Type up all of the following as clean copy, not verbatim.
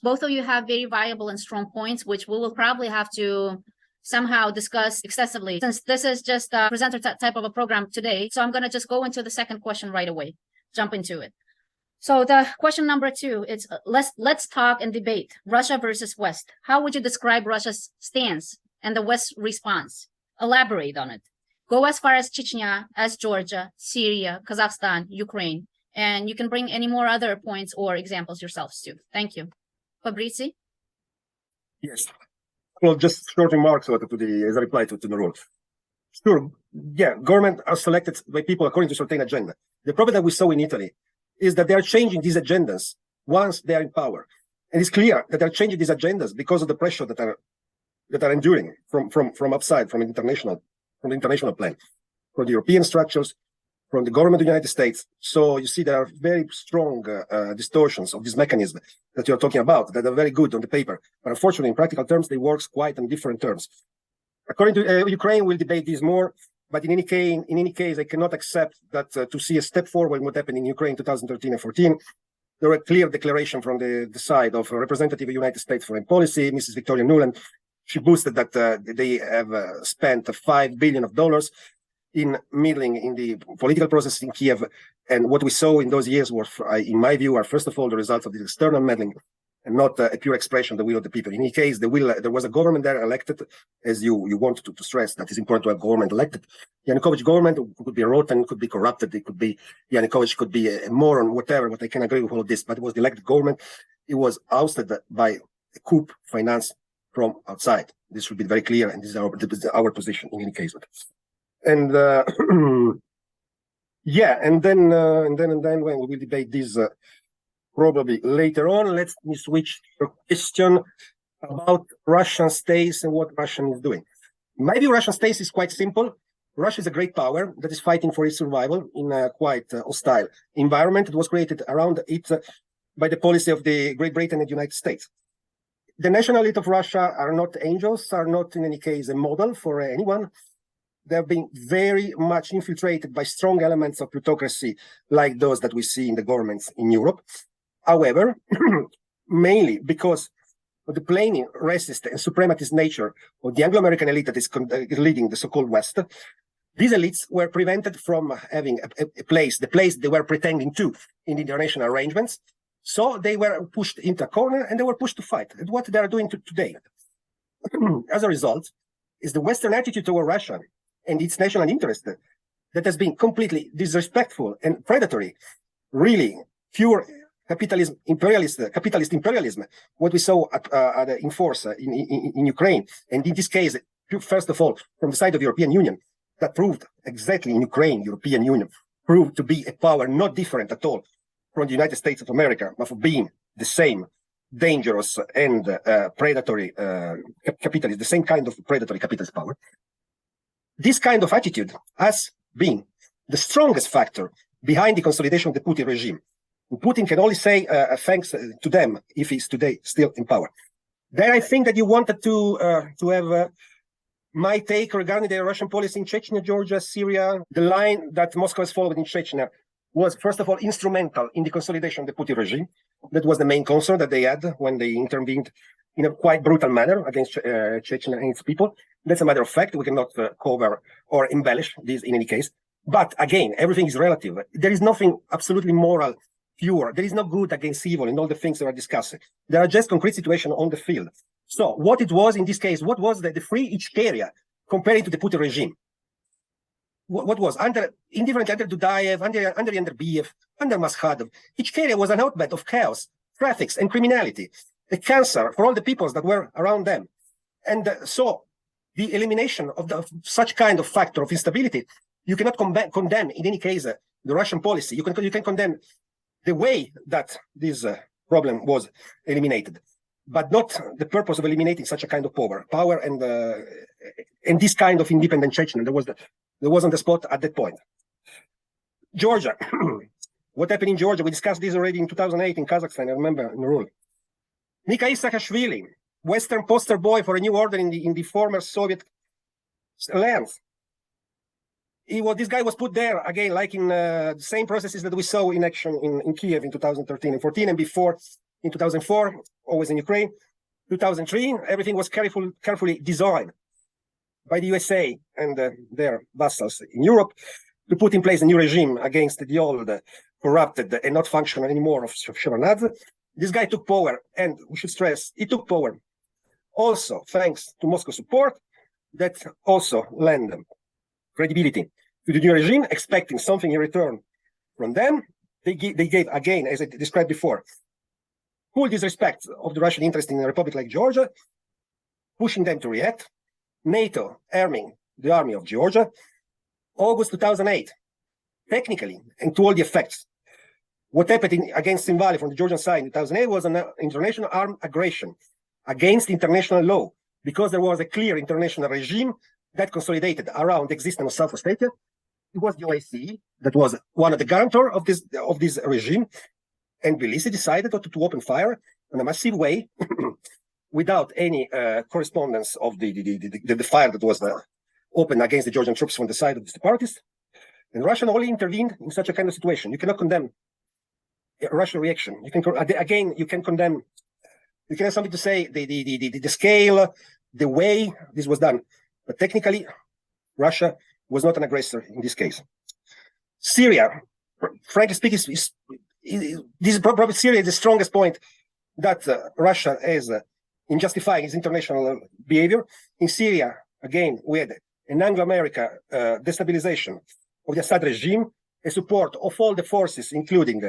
Both of you have very viable and strong points, which we will probably have to somehow discuss excessively, since this is just a presenter type of a program today. So I'm going to just go into the second question right away, jump into it. So the question number 2 is let's talk and debate Russia versus West. How would you describe Russia's stance and the West's response? Elaborate on it. Go as far as Chechnya, as Georgia, Syria, Kazakhstan, Ukraine, and you can bring any more other points or examples yourselves too. Thank you. Fabrizio? Yes. Well, just short remarks as a reply to Nurul. Sure, yeah, government are selected by people according to certain agenda. The problem that we saw in Italy is that they are changing these agendas once they are in power. And it's clear that they're changing these agendas because of the pressure that are enduring from outside, from the international plan, from the European structures, from the government of the United States. So you see there are very strong distortions of this mechanism that you're talking about that are very good on the paper. But unfortunately, in practical terms, they work quite on different terms. According to Ukraine, we'll debate this more. But in any case, I cannot accept that to see a step forward in what happened in Ukraine in 2013 and 14. There were a clear declaration from the side of a representative of United States foreign policy, Mrs. Victoria Nuland. She boosted that they have spent $5 billion in meddling in the political process in Kiev. And what we saw in those years were, in my view, are first of all the results of the external meddling, and not a pure expression of the will of the people. In any case, there was a government there elected, as you wanted to stress, that it's important to have government elected. Yanukovych government could be rotten, could be corrupted, it could be, Yanukovych could be a moron, whatever, but I can agree with all of this. But it was the elected government. It was ousted by a coup financed from outside. This should be very clear, and this is our position in any case. And yeah, and then when we will debate this probably later on, let me switch to a question about Russian states and what Russia is doing. Maybe Russian states is quite simple. Russia is a great power that is fighting for its survival in a quite hostile environment. It was created around it by the policy of the Great Britain and the United States. The national elite of Russia are not angels, are not in any case a model for anyone. They have been very much infiltrated by strong elements of plutocracy like those that we see in the governments in Europe. However, mainly because of the plain racist and suprematist nature of the Anglo-American elite that is leading the so-called West, these elites were prevented from having a place, the place they were pretending to in the international arrangements. So they were pushed into a corner and they were pushed to fight. And what they are doing today, as a result, is the Western attitude toward Russia and its national interest that has been completely disrespectful and predatory, really pure capitalist imperialism, what we saw in force in Ukraine. And in this case, first of all, from the side of the European Union, that proved exactly in Ukraine, European Union proved to be a power not different at all from the United States of America, but for being the same dangerous and predatory capitalist, the same kind of predatory capitalist power. This kind of attitude has been the strongest factor behind the consolidation of the Putin regime. Putin can only say thanks to them if he's today still in power. Then I think that you wanted to have my take regarding the Russian policy in Chechnya, Georgia, Syria. The line that Moscow has followed in Chechnya was, first of all, instrumental in the consolidation of the Putin regime. That was the main concern that they had when they intervened in a quite brutal manner against Chechnya and its people. That's a matter of fact. We cannot cover or embellish this in any case. But again, everything is relative. There is nothing absolutely moral, pure. There is no good against evil in all the things that are discussed. There are just concrete situations on the field. So what it was in this case, what was the free Ichkeria compared to the Putin regime? What was indifferent under Dudayev, under Yanderbiev, under Maschadov? Ichkeria was an outbed of chaos, traffics, and criminality, a cancer for all the peoples that were around them. And so the elimination of such kind of factor of instability, you cannot condemn in any case the Russian policy. You can condemn the way that this problem was eliminated, but not the purpose of eliminating such a kind of power and this kind of independent Chechnya. There was on the spot at that point. Georgia, what happened in Georgia? We discussed this already in 2008 in Kazakhstan. I remember Nurul. Mikhail Saakashvili, Western poster boy for a new order in the former Soviet lands. This guy was put there again, like in the same processes that we saw in action in Kiev in 2013 and 14, and before in 2004, always in Ukraine. 2003, everything was carefully designed by the USA and their vassals in Europe to put in place a new regime against the old, corrupted and not functional anymore of Shevardnadze. This guy took power, and we should stress, he took power also thanks to Moscow support that also lend credibility to the new regime, expecting something in return from them. They gave, again, as I described before, full disrespect of the Russian interest in a republic like Georgia, pushing them to react. NATO arming the army of Georgia. August 2008, technically, and to all the effects, what happened against Sim Valley from the Georgian side in 2008 was an international armed aggression against international law, because there was a clear international regime that consolidated around the existence of South Ossetia. It was the OSCE that was one of the guarantor of this regime, and Tbilisi decided to open fire in a massive way without any correspondence of the fire that was opened against the Georgian troops from the side of the separatists. And Russia only intervened in such a kind of situation. You cannot condemn a Russian reaction. You can condemn. You can have something to say the scale, the way this was done, but technically, Russia was not an aggressor in this case. Syria, frankly speaking, this is probably Syria is the strongest point that Russia has in justifying its international behavior. In Syria, again, we had an Anglo-American destabilization of the Assad regime, a support of all the forces, including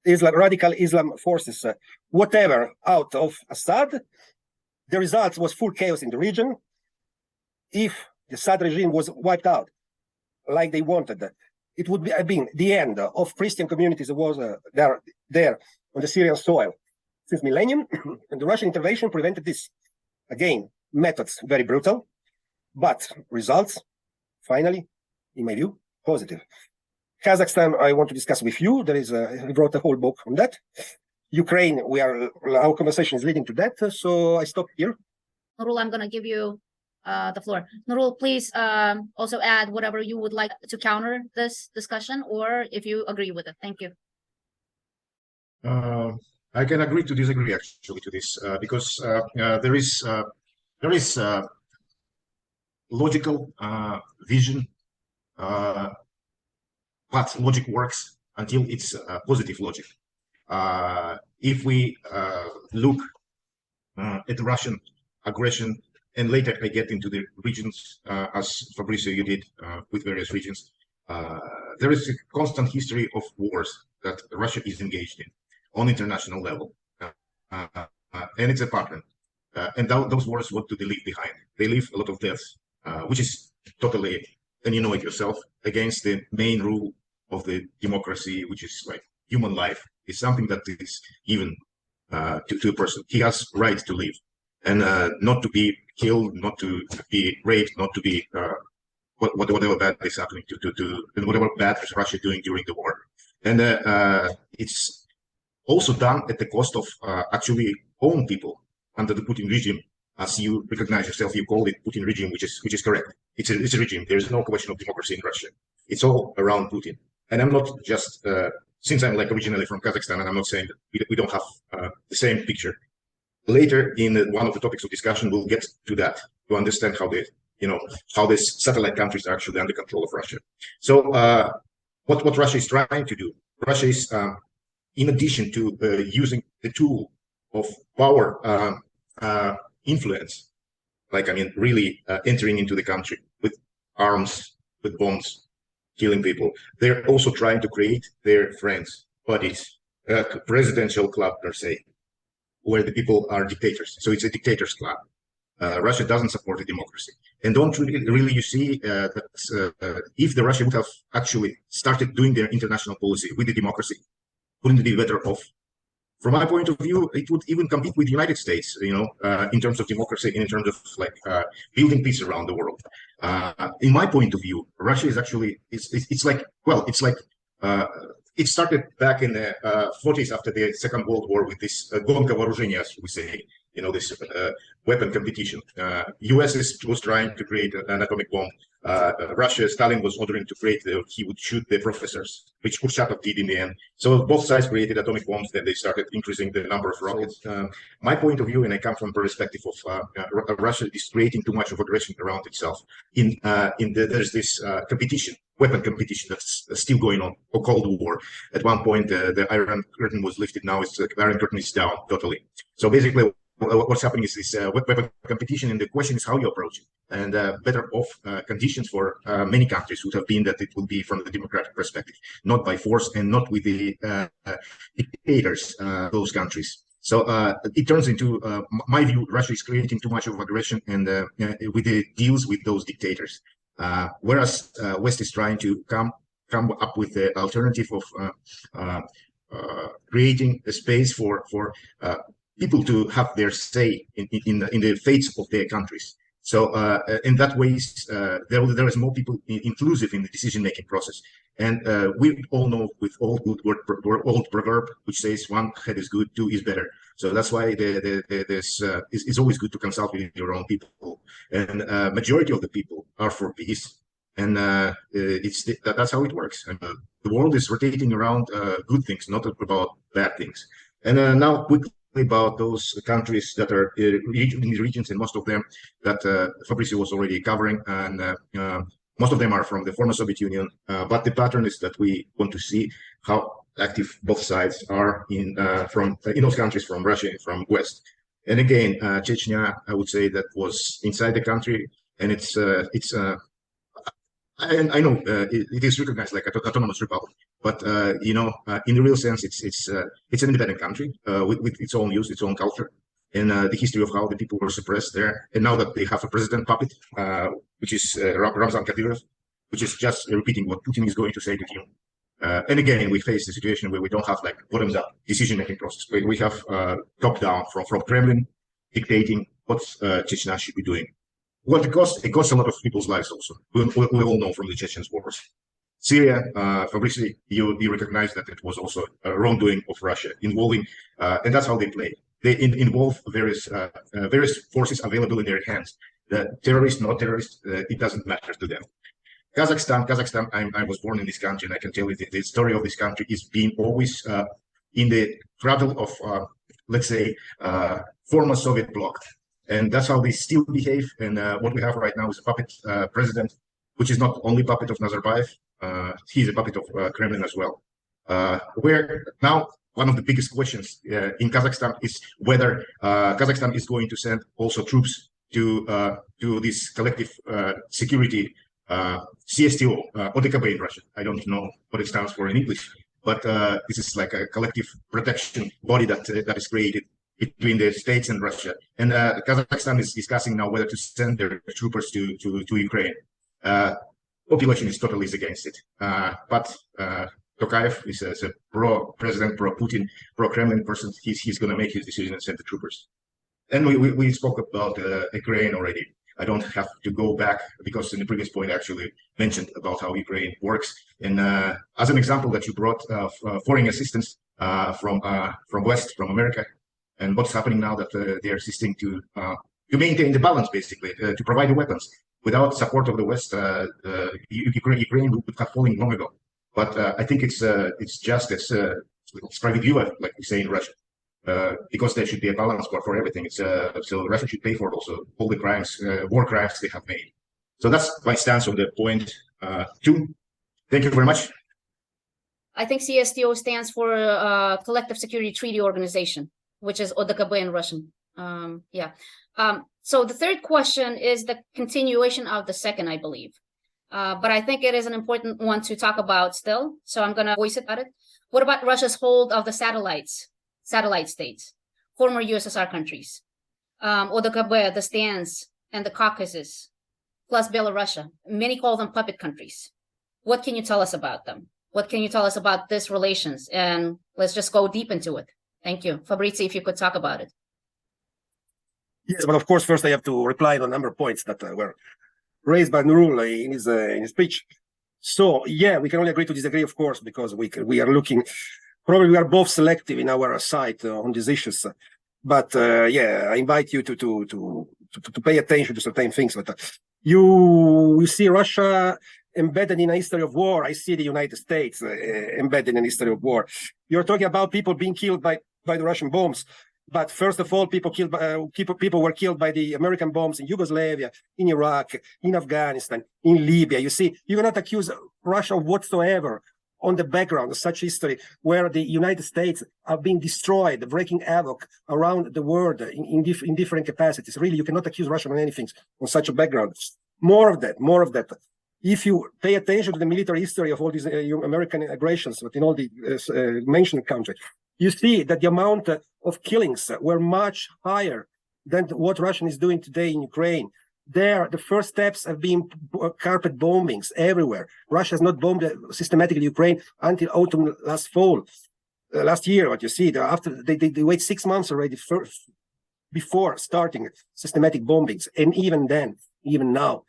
radical Islam forces, whatever, out of Assad. The result was full chaos in the region. If the Assad regime was wiped out like they wanted, it would have been the end of Christian communities that was there on the Syrian soil since millennium. And the Russian intervention prevented this. Again, methods very brutal, but results, finally, in my view, positive. Kazakhstan, I want to discuss with you. I wrote a whole book on that. Ukraine, our conversation is leading to that, so I stop here. Nurul, I'm going to give you the floor. Nurul, please also add whatever you would like to counter this discussion, or if you agree with it. Thank you. I can agree to disagree actually to this because there is logical vision, but logic works until it's positive logic. If we look at Russian aggression, and later I get into the regions, as Fabrizio you did with various regions, there is a constant history of wars that Russia is engaged in on international level, and it's a pattern. And those wars, what do they leave behind? They leave a lot of deaths, which is totally, and you know it yourself, against the main rule of the democracy, which is like human life is something that is given to a person. He has right to live, and not to be killed, not to be raped, not to be whatever bad is happening to whatever bad is Russia doing during the war. And it's also done at the cost of actually own people under the Putin regime. As you recognize yourself, you call it Putin regime, which is correct. It's a regime. There is no question of democracy in Russia. It's all around Putin. And I'm not just since I'm like originally from Kazakhstan, and I'm not saying that we don't have the same picture. Later in one of the topics of discussion, we'll get to that to understand how these satellite countries are actually under control of Russia. So what Russia is trying to do, Russia is in addition to using the tool of power influence, really entering into the country with arms, with bombs, killing people. They're also trying to create their friends, buddies, a presidential club per se, where the people are dictators. So it's a dictators club. Russia doesn't support the democracy. And don't really you see that if the Russia would have actually started doing their international policy with the democracy, wouldn't it be better off? From my point of view, it would even compete with the United States, in terms of democracy, in terms of building peace around the world. In my point of view, Russia is actually it started back in the 40s after the Second World War with this гонка вооружения, as we say, this weapon competition. US was trying to create an atomic bomb. Russia, Stalin was ordering to create, he would shoot the professors, which Kurchatov did in the end. So both sides created atomic bombs, then they started increasing the number of rockets. My point of view, and I come from the perspective of Russia, is creating too much of aggression around itself. There's this competition, weapon competition that's still going on, or Cold War. At one point, the Iron Curtain was lifted. Now the Iron Curtain is down totally. So basically, what's happening is this weapon competition, and the question is how you approach it. And better off conditions for many countries would have been that it would be from the democratic perspective, not by force and not with the dictators, those countries. So it turns into, my view, Russia is creating too much of aggression and with the deals with those dictators. Whereas West is trying to come up with the alternative of creating a space for people to have their say in the fates of their countries. So in that way, there is more people inclusive in the decision-making process. And we all know with old proverb, which says one head is good, two is better. So that's why it's always good to consult with your own people. And majority of the people are for peace. And that's how it works. And the world is rotating around good things, not about bad things. And now quickly about those countries that are in the regions, and most of them that Fabrizio was already covering, and most of them are from the former Soviet Union. But the pattern is that we want to see how active both sides are in those countries, from Russia and from West. And again, Chechnya, I would say that was inside the country, and I know it is recognized like an autonomous republic, but in the real sense, it's an independent country with its own use, its own culture, and the history of how the people were suppressed there. And now that they have a president puppet, which is Ramzan Kadyrov, which is just repeating what Putin is going to say to him. And again, we face a situation where we don't have like bottoms-up decision-making process. We have top-down from Kremlin dictating what Chechnya should be doing. What it costs a lot of people's lives also. We all know from the Chechen wars. Syria, Fabrizio, you recognize that it was also a wrongdoing of Russia involving, and that's how they play. They involve various forces available in their hands. The terrorists, not terrorists, it doesn't matter to them. Kazakhstan, I was born in this country, and I can tell you that the story of this country is being always in the cradle of, let's say, former Soviet bloc. And that's how they still behave. And what we have right now is a puppet president, which is not only puppet of Nazarbayev, he's a puppet of Kremlin as well. Where now one of the biggest questions in Kazakhstan is whether Kazakhstan is going to send also troops to this collective security CSTO, ODKB in Russian. I don't know what it stands for in English, but this is like a collective protection body that is created between the States and Russia. And Kazakhstan is discussing now whether to send their troopers to Ukraine. Population is totally against it. But Tokayev is a pro-president, pro-Putin, pro-Kremlin person. He's going to make his decision and send the troopers. And we spoke about Ukraine already. I don't have to go back because in the previous point I actually mentioned about how Ukraine works. And as an example that you brought foreign assistance from West, from America, and what's happening now that they are assisting to maintain the balance, basically, to provide the weapons. Without support of the West, Ukraine would have fallen long ago. But I think it's just as справедливо, like we say in Russian, because there should be a balance for everything. So Russia should pay for also all the crimes, war crimes they have made. So that's my stance on the point 2. Thank you very much. I think CSTO stands for Collective Security Treaty Organization, which is ODKB in Russian. So the third question is the continuation of the second, I believe. But I think it is an important one to talk about still. So I'm going to voice it about it. What about Russia's hold of the satellite states, former USSR countries, ODKB, the stands, and the Caucasus, plus Belarus? Many call them puppet countries. What can you tell us about them? What can you tell us about these relations? And let's just go deep into it. Thank you. Fabrizio, if you could talk about it. Yes, but of course, first I have to reply on a number of points that were raised by Nurul in his speech. So, yeah, we can only agree to disagree, of course, because we are looking, probably we are both selective in our sight on these issues. But yeah, I invite you to pay attention to certain things. But you see Russia embedded in a history of war. I see the United States embedded in a history of war. You're talking about people being killed by the Russian bombs. But first of all, people were killed by the American bombs in Yugoslavia, in Iraq, in Afghanistan, in Libya. You see, you cannot accuse Russia whatsoever on the background of such history, where the United States are being destroyed, wreaking havoc around the world in different capacities. Really, you cannot accuse Russia on anything on such a background. More of that, more of that. If you pay attention to the military history of all these American aggressions within all the mentioned countries, you see that the amount of killings were much higher than what Russia is doing today in Ukraine. There, the first steps have been carpet bombings everywhere. Russia has not bombed systematically Ukraine until autumn last year. What you see, after they wait 6 months already before starting systematic bombings, and even then, even now,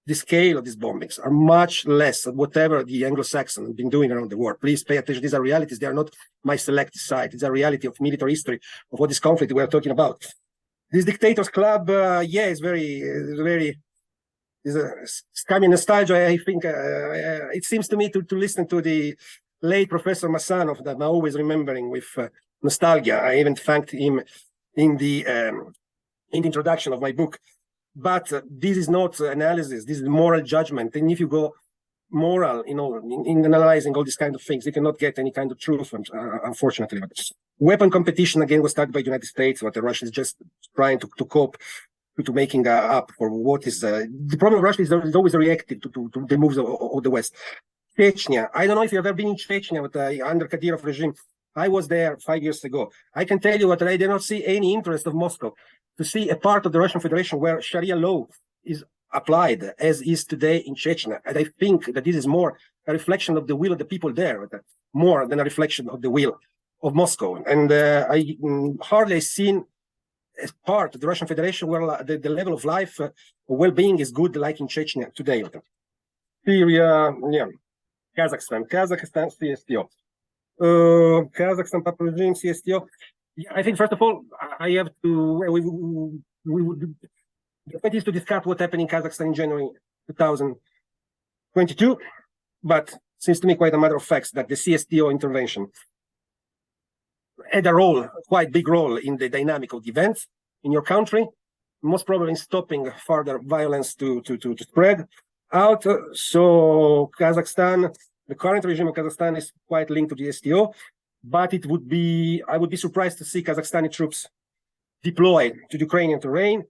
the scale of these bombings are much less than whatever the Anglo-Saxons have been doing around the world. Please pay attention. These are realities. They are not my selected side. It's a reality of military history of what this conflict we are talking about. This dictators club, yeah, is a scummy nostalgia. I think it seems to me to listen to the late Professor Massanov that I'm always remembering with nostalgia. I even thanked him in the introduction of my book. But this is not analysis. This is moral judgment. And if you go moral, in analyzing all these kind of things, you cannot get any kind of truth, unfortunately. Weapon competition, again, was started by the United States, but the Russians just trying to cope, to making up for what is... the problem of Russia is always reactive to the moves of the West. Chechnya. I don't know if you've ever been in Chechnya with under Kadyrov regime. I was there 5 years ago. I can tell you that I did not see any interest of Moscow to see a part of the Russian Federation where Sharia law is applied, as is today in Chechnya. And I think that this is more a reflection of the will of the people there, more than a reflection of the will of Moscow. And I hardly seen as part of the Russian Federation where the level of life, well-being is good, like in Chechnya today. Syria, yeah. Kazakhstan, CSTO. Kazakhstan, Papa regime, CSTO. Yeah, I think, first of all, I have to, the point is to discuss what happened in Kazakhstan in January 2022, but seems to me quite a matter of fact that the CSTO intervention had a role, quite big role, in the dynamic of the events in your country, most probably in stopping further violence to spread out. So Kazakhstan, the current regime of Kazakhstan is quite linked to the STO, but I would be surprised to see Kazakhstani troops deployed to the Ukrainian terrain.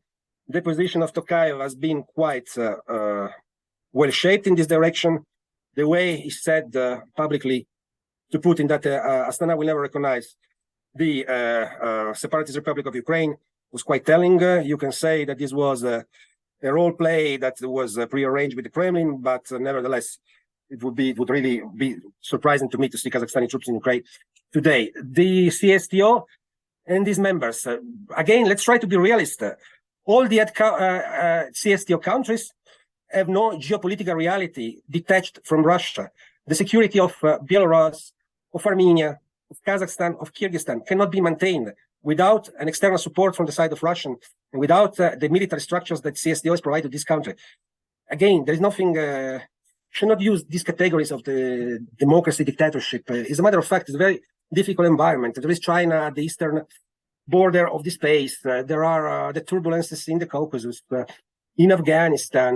The position of Tokayev has been quite well shaped in this direction. The way he said publicly to Putin that Astana will never recognize the separatist Republic of Ukraine was quite telling. You can say that this was a role play that was prearranged with the Kremlin, but nevertheless, it would really be surprising to me to see Kazakhstani troops in Ukraine today. The CSTO and these members, again, let's try to be realist. All the CSTO countries have no geopolitical reality detached from Russia. The security of Belarus, of Armenia, of Kazakhstan, of Kyrgyzstan cannot be maintained without an external support from the side of Russia and without the military structures that CSTO has provided this country. Again, there is nothing... should not use these categories of the democracy dictatorship. As a matter of fact, it's a very difficult environment. There is China at the eastern border of the space. There are the turbulences in the Caucasus, in Afghanistan,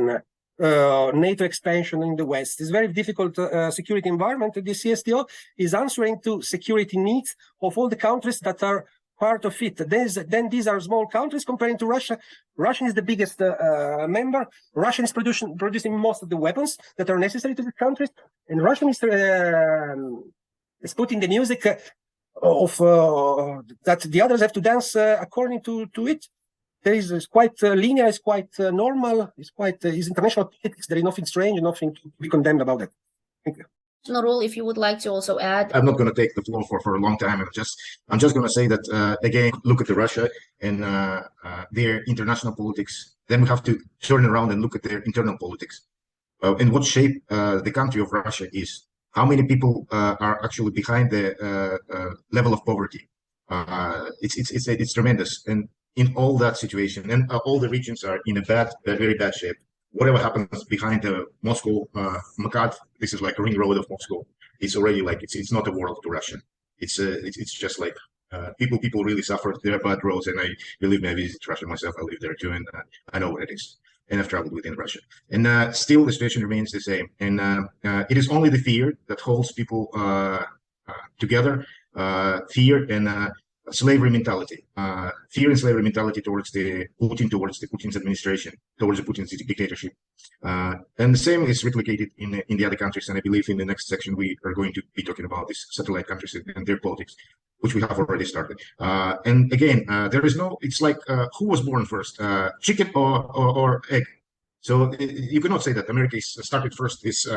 NATO expansion in the West. It's a very difficult security environment. The CSTO is answering to security needs of all the countries that are part of it. Then these are small countries comparing to Russia. Russia is the biggest member. Russia is producing most of the weapons that are necessary to the countries. And Russia is putting the music of that the others have to dance according to it. There is quite linear, it's quite normal, it's international politics. There is nothing strange, nothing to be condemned about it. Thank you. Nurul, if you would like to also add. I'm not going to take the floor for a long time. I'm just going to say that, again, look at Russia and their international politics. Then we have to turn around and look at their internal politics. And what shape the country of Russia is. How many people are actually behind the level of poverty? It's tremendous. And in all that situation, and all the regions are in a very bad shape. Whatever happens behind the Moscow, Makat, this is like a ring road of Moscow. It's already like it's not a world to Russia. It's just like people really suffered. There are bad roads, and I believe me, I visit Russia myself. I live there too, and I know what it is. And I've traveled within Russia. And still, the situation remains the same. And it is only the fear that holds people together. Fear and slavery mentality, fear and slavery mentality towards the Putin's administration, towards the Putin's dictatorship, and the same is replicated in the other countries. And I believe in the next section we are going to be talking about these satellite countries and their politics, which we have already started. And again, there is no. It's like who was born first, chicken or egg? So you cannot say that America started first this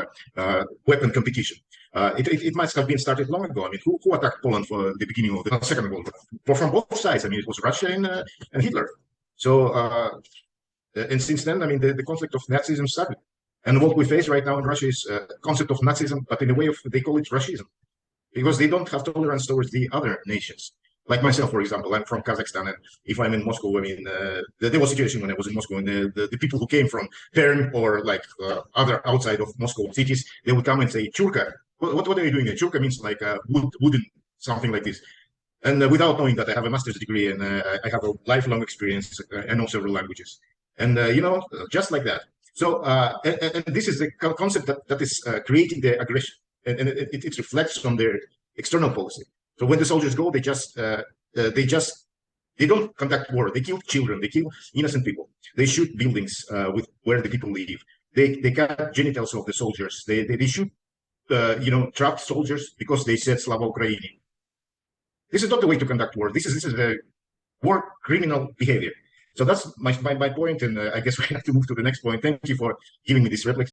weapon competition. It must have been started long ago. I mean, who attacked Poland for the beginning of the Second World War? From both sides. I mean, it was Russia and Hitler. So, and since then, I mean, the conflict of Nazism started. And what we face right now in Russia is concept of Nazism, but in a way of, they call it Russism, because they don't have tolerance towards the other nations. Like myself, for example, I'm from Kazakhstan, and if I'm in Moscow, I mean, there was a situation when I was in Moscow, and the people who came from Perm or like other outside of Moscow cities, they would come and say, Churka, what are you doing there? Churka means like wooden, something like this. And without knowing that I have a master's degree and I have a lifelong experience and know several languages. And, you know, just like that. So, and this is the concept that is creating the aggression. And it reflects on their external policy. So when the soldiers go, they don't conduct war. They kill children. They kill innocent people. They shoot buildings with where the people live. They cut genitals of the soldiers. They shoot, you know, trapped soldiers because they said Slava Ukraini. This is not the way to conduct war. This is the war criminal behavior. So that's my point, and I guess we have to move to the next point. Thank you for giving me this replic.